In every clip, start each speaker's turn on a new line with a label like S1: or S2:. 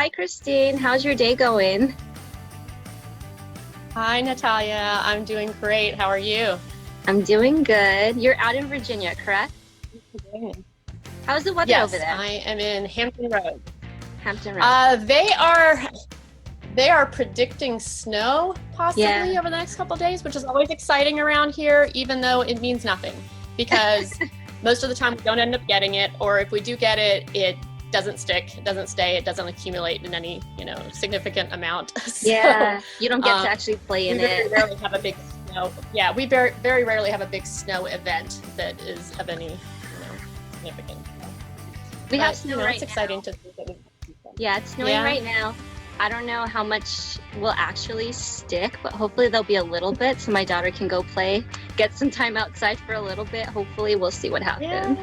S1: Hi, Christine. How's your day going?
S2: Hi, Natalia. I'm doing great. How are you?
S1: I'm doing good. You're out in Virginia, correct? How's the weather over
S2: Yes,
S1: there?
S2: I am in Hampton Roads.
S1: Hampton Roads.
S2: They are predicting snow possibly over the next couple of days, which is always exciting around here, even though it means nothing because most of the time we don't end up getting it, or if we do get it, it doesn't stick, it doesn't stay, it doesn't accumulate in any, significant amount. So,
S1: Yeah, you don't get to actually play in
S2: we very
S1: it.
S2: rarely have a big snow. Yeah, we very, very rarely have a big snow event that is of any, significance.
S1: We have snow right
S2: it's
S1: now.
S2: exciting to see that
S1: Yeah, it's snowing right now. I don't know how much will actually stick, but hopefully there'll be a little bit so my daughter can go play, get some time outside for a little bit. Hopefully we'll see what happens.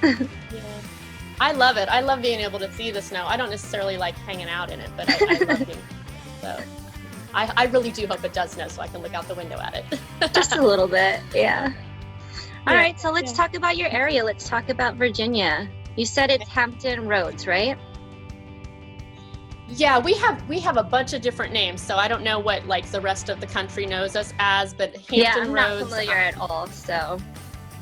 S2: Yeah. I love it. I love being able to see the snow. I don't necessarily like hanging out in it, but I love being so. I really do hope it does snow so I can look out the window at it.
S1: Just a little bit, yeah. All right, so let's talk about your area. Let's talk about Virginia. You said it's Hampton Roads, right?
S2: Yeah, we have a bunch of different names, so I don't know what the rest of the country knows us as, but Hampton Roads.
S1: I'm not familiar at all, so.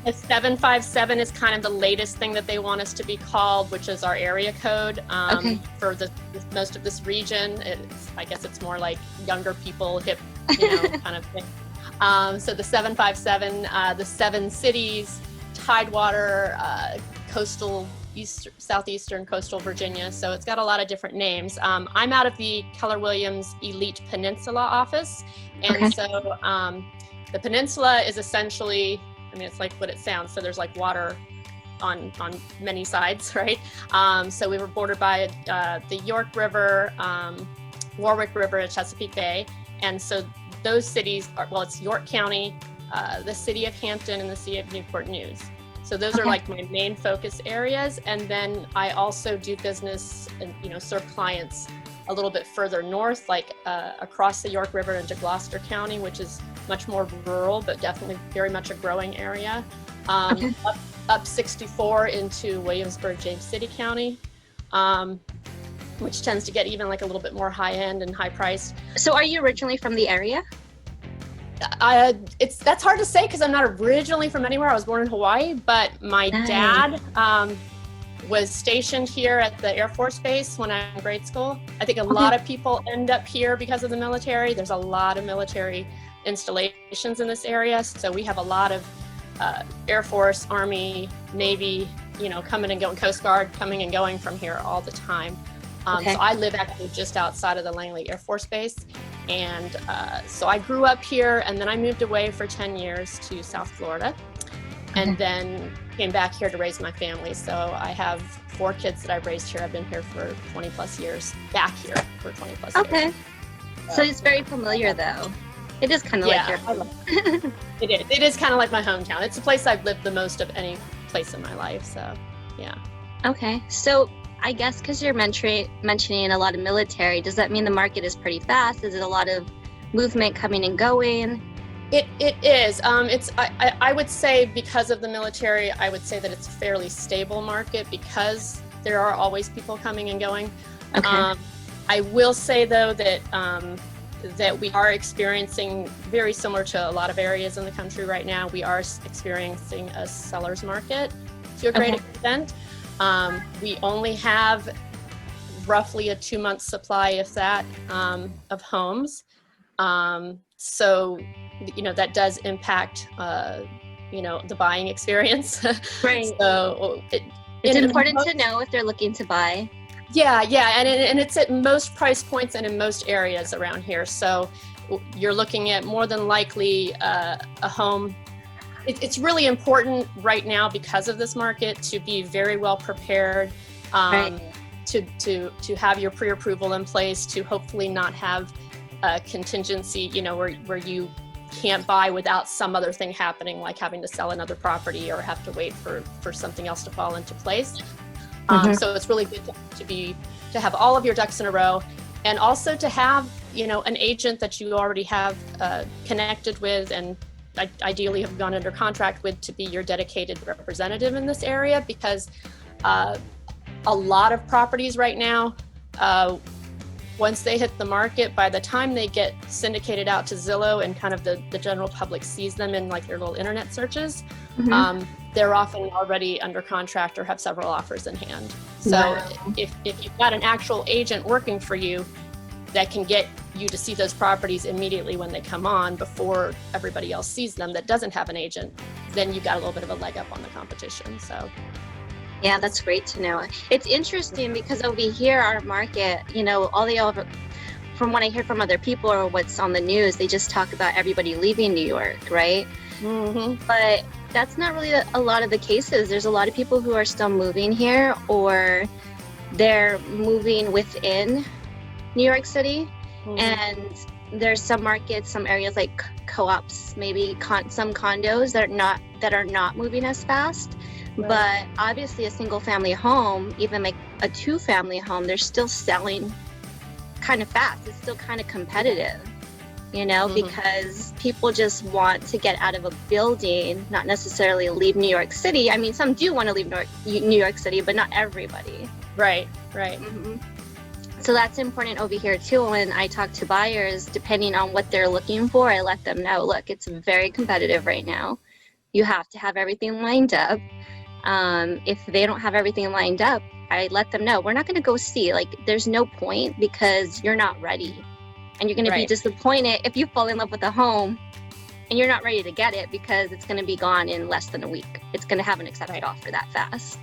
S2: The 757 is kind of the latest thing that they want us to be called, which is our area code for most of this region. I guess it's more like younger people, hip, kind of thing. So the 757, the 7 cities, Tidewater, southeastern coastal Virginia. So it's got a lot of different names. I'm out of the Keller Williams Elite Peninsula office. And so the Peninsula is essentially, it's like what it sounds. So there's water on many sides, right? So we were bordered by the York River, Warwick River, Chesapeake Bay. And so those cities it's York County, the city of Hampton, and the city of Newport News. So those are my main focus areas. And then I also do business and, serve clients a little bit further north, across the York River into Gloucester County, which is much more rural, but definitely very much a growing area. Up 64 into Williamsburg, James City County, which tends to get even a little bit more high end and high priced.
S1: So are you originally from the area?
S2: That's hard to say because I'm not originally from anywhere. I was born in Hawaii, but my dad was stationed here at the Air Force Base when I was in grade school. I think a lot of people end up here because of the military. There's a lot of military installations in this area, so we have a lot of Air Force, Army, Navy, coming and going, Coast Guard coming and going from here all the time. So I live actually just outside of the Langley Air Force Base. And so I grew up here, and then I moved away for 10 years to South Florida, and then came back here to raise my family. So I have 4 kids that I've raised here. I've been here for 20 plus years, back here for 20 plus years.
S1: Okay. So it's very familiar though. It is kind of like your home.
S2: It is kind of like my hometown. It's the place I've lived the most of any place in my life. So, yeah.
S1: Okay. So I guess because you're mentioning a lot of military, does that mean the market is pretty fast? Is it a lot of movement coming and going?
S2: It is. I would say because of the military, I would say that it's a fairly stable market because there are always people coming and going. I will say though that we are experiencing, very similar to a lot of areas in the country right now, we are experiencing a seller's market to a great extent. We only have roughly a 2-month supply, if that, of homes. So, that does impact, the buying experience.
S1: Right.
S2: So
S1: it's important to know if they're looking to buy.
S2: Yeah, and it's at most price points and in most areas around here. So you're looking at more than likely a home. It's really important right now because of this market to be very well prepared, to have your pre-approval in place, to hopefully not have a contingency, where you can't buy without some other thing happening, like having to sell another property or have to wait for something else to fall into place. So it's really good to have all of your ducks in a row, and also to have, an agent that you already have connected with and ideally have gone under contract with to be your dedicated representative in this area, because a lot of properties right now once they hit the market, by the time they get syndicated out to Zillow and kind of the general public sees them in like their little internet searches, they're often already under contract or have several offers in hand. So if you've got an actual agent working for you that can get you to see those properties immediately when they come on before everybody else sees them that doesn't have an agent, then you've got a little bit of a leg up on the competition. So
S1: yeah, that's great to know. It's interesting because over here, our market, you know, from what I hear from other people or what's on the news, they just talk about everybody leaving New York, right? But that's not really a lot of the cases. There's a lot of people who are still moving here, or they're moving within New York City. And there's some markets, some areas like co-ops, maybe some condos that are not moving as fast. But obviously a single family home, even like a 2-family home, they're still selling kind of fast. It's still kind of competitive, you know, because people just want to get out of a building, not necessarily leave New York City. I mean, some do want to leave New York City, but not everybody.
S2: Right.
S1: So that's important over here too. When I talk to buyers, depending on what they're looking for, I let them know, look, it's very competitive right now. You have to have everything lined up. If they don't have everything lined up, I let them know, we're not going to go see, like, there's no point because you're not ready. And you're going to be disappointed if you fall in love with a home and you're not ready to get it because it's going to be gone in less than a week. It's going to have an accepted offer that fast.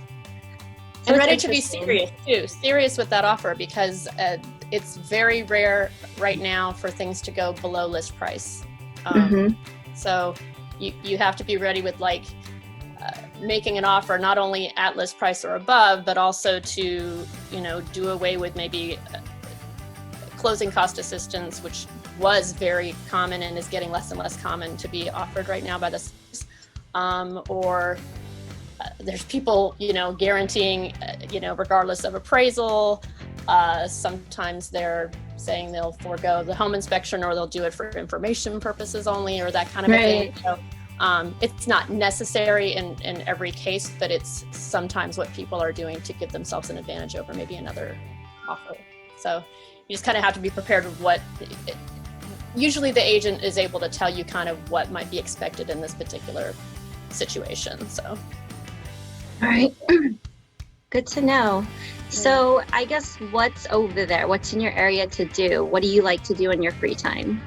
S1: So
S2: and ready to be serious too, serious with that offer, because it's very rare right now for things to go below list price. So you have to be ready with like making an offer not only at list price or above, but also to, you know, do away with maybe closing cost assistance, which was very common and is getting less and less common to be offered right now by the or there's people, you know, guaranteeing, you know, regardless of appraisal. Sometimes they're saying they'll forego the home inspection or they'll do it for information purposes only, or that kind of a thing. So it's not necessary in every case, but it's sometimes what people are doing to give themselves an advantage over maybe another offer. So you just kind of have to be prepared with what, usually the agent is able to tell you kind of what might be expected in this particular situation. So.
S1: All right. Good to know. So I guess what's over there? What's in your area to do? What do you like to do in your free time?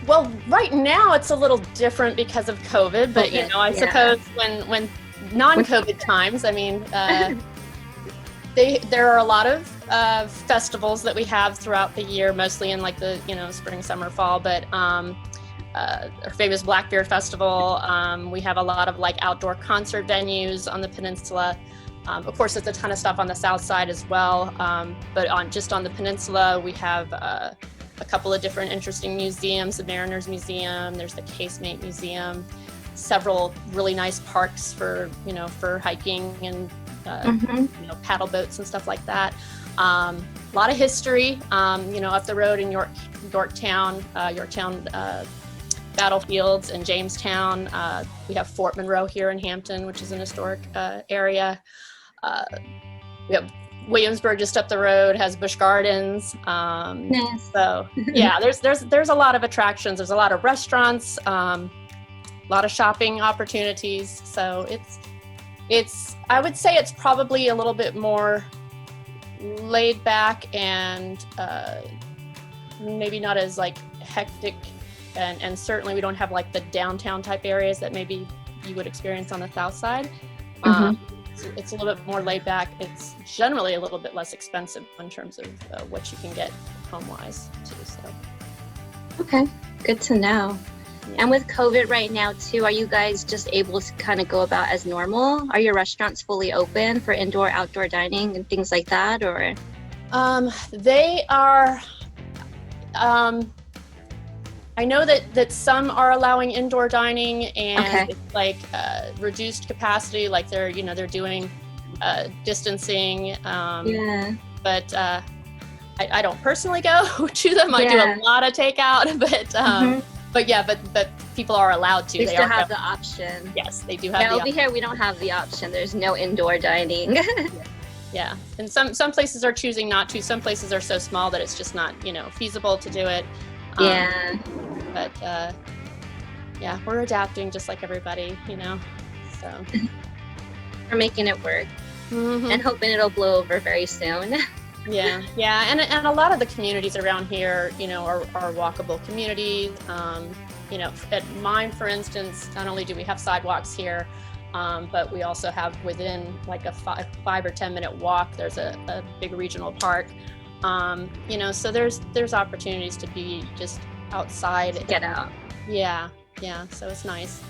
S2: Well, right now it's a little different because of COVID, but you know, I suppose when non-COVID times, I mean, there are a lot of festivals that we have throughout the year, mostly in like the, you know, spring, summer, fall, but our famous Blackbeard Festival. We have a lot of like outdoor concert venues on the peninsula. Of course, there's a ton of stuff on the south side as well, but on the peninsula, we have a couple of different interesting museums. The Mariners Museum, there's the Casemate Museum, several really nice parks for, you know, for hiking and you know, paddle boats and stuff like that. A lot of history, you know, up the road in Yorktown battlefields and Jamestown. We have Fort Monroe here in Hampton, which is an historic area. We have Williamsburg just up the road, has Busch Gardens.
S1: Nice.
S2: So yeah, there's a lot of attractions. There's a lot of restaurants, a lot of shopping opportunities. So it's I would say it's probably a little bit more laid back and maybe not as like hectic, and certainly we don't have like the downtown type areas that maybe you would experience on the south side. It's a little bit more laid back. It's generally a little bit less expensive in terms of what you can get home-wise too. So. Okay,
S1: good to know. Yeah. And with COVID right now too, are you guys just able to kind of go about as normal? Are your restaurants fully open for indoor, outdoor dining and things like that, or?
S2: They are. I know that some are allowing indoor dining and it's like reduced capacity, like they're doing distancing. But I don't personally go to them. I do a lot of takeout, but people are allowed to.
S1: They still have the option.
S2: Yes, they do have the option.
S1: Over here we don't have the option. There's no indoor dining.
S2: Yeah. And some places are choosing not to. Some places are so small that it's just not, feasible to do it.
S1: Yeah.
S2: But yeah, we're adapting just like everybody, so.
S1: We're making it work
S2: Mm-hmm.
S1: and hoping it'll blow over very soon.
S2: Yeah. And a lot of the communities around here, are walkable communities. At mine, for instance, not only do we have sidewalks here, but we also have within like a 5 or 10 minute walk, there's a big regional park. So there's opportunities to be just outside.
S1: Get out.
S2: Yeah. So it's nice.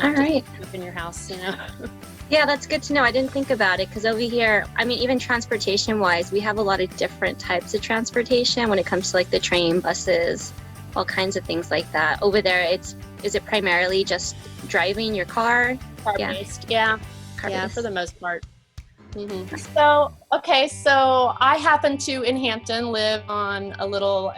S1: All right.
S2: Up in your house,
S1: Yeah, that's good to know. I didn't think about it because over here, I mean, even transportation wise, we have a lot of different types of transportation when it comes to like the train, buses, all kinds of things like that. Over there, is it primarily just driving your car?
S2: Car-based, yeah.
S1: Car-based.
S2: Yeah, for the most part. Mm-hmm. So I happen to, in Hampton, live on a little,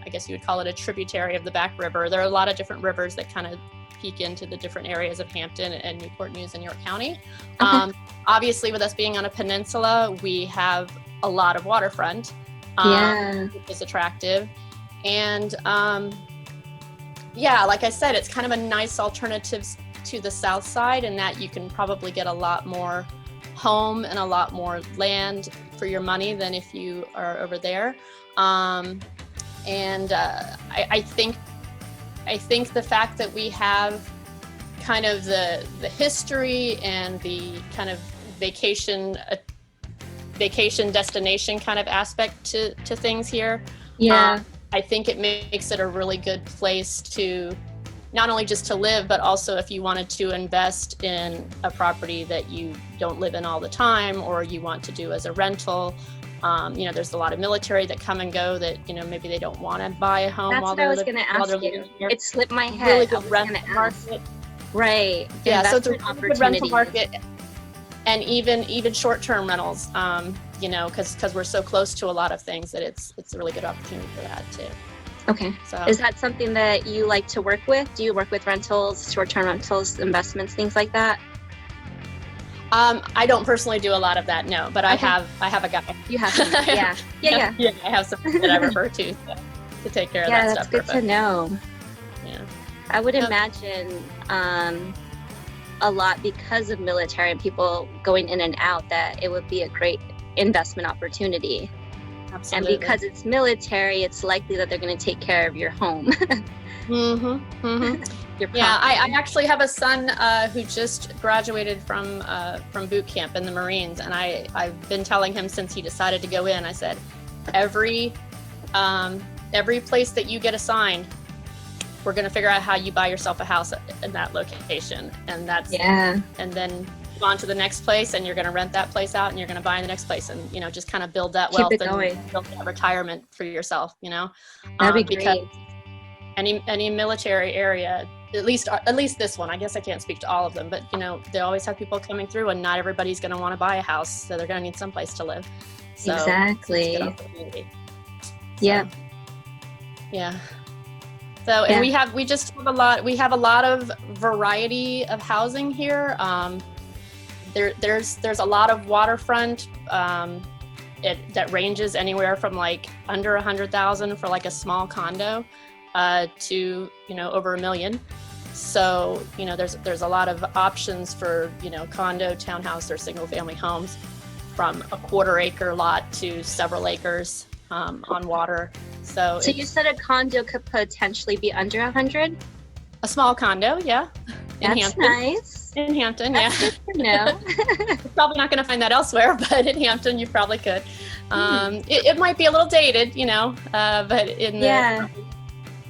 S2: I guess you would call it a tributary of the Back River. There are a lot of different rivers that kind of peek into the different areas of Hampton and Newport News and York County.
S1: Okay.
S2: Obviously, with us being on a peninsula, we have a lot of waterfront, which is attractive. And like I said, it's kind of a nice alternative to the south side in that you can probably get a lot more home and a lot more land for your money than if you are over there. I think the fact that we have kind of the history and the kind of vacation destination kind of aspect to things here.
S1: Yeah.
S2: I think it makes it a really good place to not only just to live, but also if you wanted to invest in a property that you don't live in all the time or you want to do as a rental. There's a lot of military that come and go that, maybe they don't want to buy a home.
S1: That's
S2: while
S1: what I was going to ask you. It slipped my head.
S2: Really good rental market.
S1: Right.
S2: Yeah, so it's a really good rental market. And even short-term rentals, because we're so close to a lot of things that it's a really good opportunity for that too.
S1: Okay. So is that something that you like to work with? Do you work with rentals, short-term rentals, investments, things like that?
S2: I don't personally do a lot of that, no, but okay. I have a guy.
S1: You have some, yeah. Yeah.
S2: Yeah, I have something that I refer to take care of that stuff.
S1: Yeah, that's good to know.
S2: Yeah.
S1: I would imagine a lot because of military and people going in and out that it would be a great investment opportunity.
S2: Absolutely.
S1: And because it's military, it's likely that they're going to take care of your home.
S2: Mm-hmm. Mm-hmm. Yeah, I actually have a son who just graduated from boot camp in the Marines, and I've been telling him since he decided to go in. I said, every place that you get assigned, we're going to figure out how you buy yourself a house in that location, and and then on to the next place, and you're going to rent that place out, and you're going to buy in the next place, and just kind of build that wealth and build that retirement for yourself.
S1: That'd be great.
S2: Any military area, at least this one, I guess I can't speak to all of them, but they always have people coming through, and not everybody's going to want to buy a house, so they're going to need some place to live. So
S1: exactly.
S2: It's a good opportunity.
S1: Yeah.
S2: Yeah. So, and we have a lot of variety of housing here. There's a lot of waterfront. That ranges anywhere from like under 100,000 for like a small condo to over $1 million. So there's a lot of options for condo, townhouse, or single family homes, from a 1/4 acre lot to several acres on water. So
S1: you said a condo could potentially be under 100?
S2: A small condo, yeah. In
S1: That's
S2: Hampton.
S1: Nice.
S2: In Hampton,
S1: That's
S2: yeah.
S1: Good to know.
S2: You're probably not going to find that elsewhere, but in Hampton you probably could. It might be a little dated, but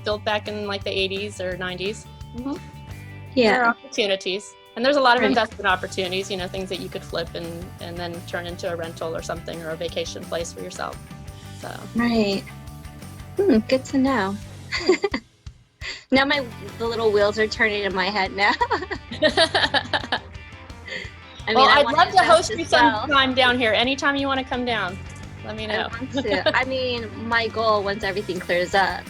S2: built back in like the 80s or 90s. Mm-hmm.
S1: Yeah.
S2: There are opportunities. And there's a lot of investment opportunities, things that you could flip and then turn into a rental or something, or a vacation place for yourself. So.
S1: Right. Good to know. Now the little wheels are turning in my head now.
S2: I'd love to host you sometime down here. Anytime you want to come down, let me know.
S1: I want to. My goal, once everything clears up,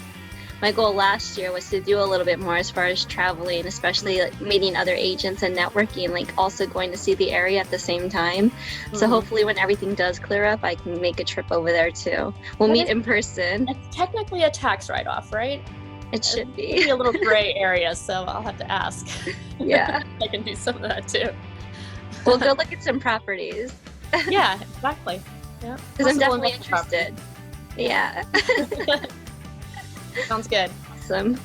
S1: my goal last year was to do a little bit more as far as traveling, especially like meeting other agents and networking, like also going to see the area at the same time. So hopefully when everything does clear up, I can make a trip over there too. We'll meet in person.
S2: It's technically a tax write-off, right?
S1: It should be.
S2: It'll be a little gray area, so I'll have to ask.
S1: Yeah.
S2: I can do some of that too.
S1: We'll go look at some properties.
S2: Yeah, exactly. Yeah.
S1: Because I'm definitely interested. Yeah.
S2: Sounds good.
S1: Awesome.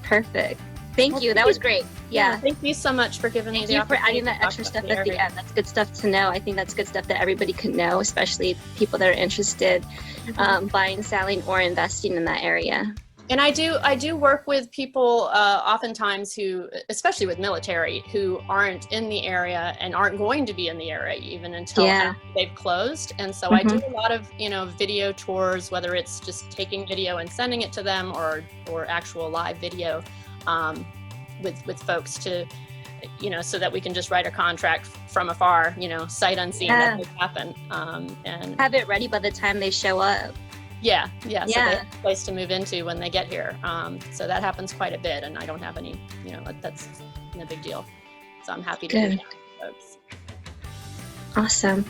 S1: Perfect. Thank you. That was great. Yeah.
S2: Thank you so much for giving me the opportunity.
S1: Thank you for adding that extra stuff at the end. That's good stuff to know. I think that's good stuff that everybody could know, especially people that are interested buying, selling, or investing in that area.
S2: And I do work with people oftentimes who, especially with military, who aren't in the area and aren't going to be in the area even until after they've closed. And so I do a lot of, video tours, whether it's just taking video and sending it to them or actual live video with folks to, so that we can just write a contract from afar, sight unseen, that would happen. And have
S1: it ready by the time they show up.
S2: Yeah. So they have a place to move into when they get here. So that happens quite a bit, and I don't have any, that's no big deal. So I'm happy to do that with folks.
S1: Awesome.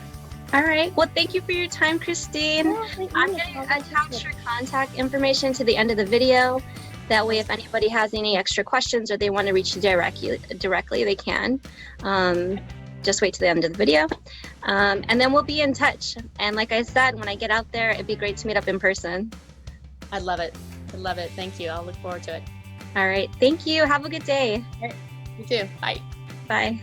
S1: All right. Well, thank you for your time, Christine. I'm going to attach your contact information to the end of the video. That way, if anybody has any extra questions or they want to reach you directly, they can. Just wait to the end of the video. And then we'll be in touch. And like I said, when I get out there, it'd be great to meet up in person.
S2: I love it. Thank you. I'll look forward to it.
S1: All right. Thank you. Have a good day.
S2: All right. You too. Bye.
S1: Bye.